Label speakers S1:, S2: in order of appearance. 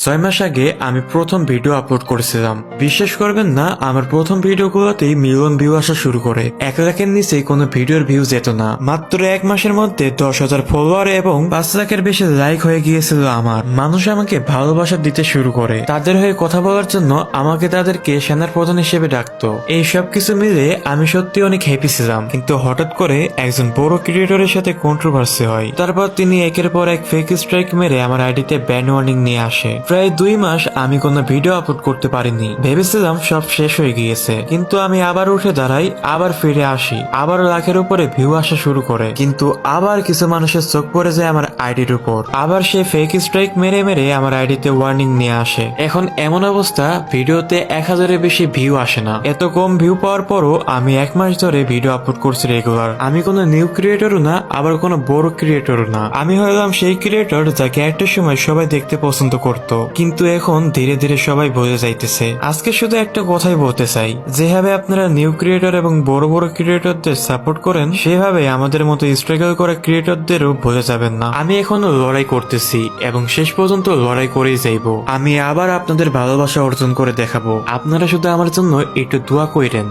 S1: 6 মাস আগে আমি প্রথম ভিডিও আপলোড করেছিলাম। বিশ্বাস করবেন না, আমার প্রথম ভিডিওগুলোতেই মিলিয়ন ভিউ আসা শুরু করে। 1 লাখের নিচে কোনো ভিডিওর ভিউ যেত না। মাত্র 1 মাসের মধ্যে 10,000 ফলোয়ার এবং 5 লাখের বেশি লাইক হয়ে গিয়েছিল আমার। মানুষ আমাকে ভালোবাসা দিতে শুরু করে। তাদের হয়ে কথা বলার জন্য আমাকে তাদেরকে সেনার প্রধান হিসেবে ডাকতো। এই সব কিছু মিলে আমি সত্যি অনেক হ্যাপি ছিলাম। কিন্তু হঠাৎ করে একজন বড় ক্রিয়েটরের সাথে কন্ট্রোভার্সি হয়। তারপর তিনি একের পর এক ফেক স্ট্রাইক মেরে আমার আইডিতে ব্যান ওয়ার্নিং নিয়ে আসে। প্রায় 2 মাস আমি কোনো ভিডিও আপলোড করতে পারিনি। ভেবেছিলাম সব শেষ হয়ে গিয়েছে, কিন্তু আমি আবার উঠে দাঁড়াই, আবার ফিরে আসি, আবার লাখের উপরে ভিউ আসা শুরু করে। কিন্তু আবার কিছু মানুষের চোখ পড়ে যায় আমার আইডির উপর। আবার সে ফেক স্ট্রাইক মেরে মেরে আমার আইডিতে ওয়ার্নিং নিয়ে আসে। এখন এমন অবস্থা, ভিডিওতে 1000-এর বেশি ভিউ আসে না। এত কম ভিউ পাওয়ার পরও আমি 1 মাস ধরে ভিডিও আপলোড করছি রেগুলার। আমি কোনো নিউ ক্রিয়েটরও না, আবার কোনো বড় ক্রিয়েটরও না। আমি হলাম সেই ক্রিয়েটর যাকে একটা সময় সবাই দেখতে পছন্দ করতো, কিন্তু এখন ধীরে ধীরে সবাই বুঝে যাইতেছে। আজকে শুধু একটা কথাই বলতে চাই, যেভাবে আপনারা নিউ ক্রিয়েটর এবং বড় বড় ক্রিয়েটরদের সাপোর্ট করেন, সেভাবে আমাদের মতো স্ট্রাগল করা ক্রিয়েটরদেরও ভুলে যাবেন না। আমি এখনো লড়াই করতেছি এবং শেষ পর্যন্ত লড়াই করেই যাইব। আমি আবার আপনাদের ভালোবাসা অর্জন করে দেখাবো। আপনারা শুধু আমার জন্য একটু দোয়া কইরেন।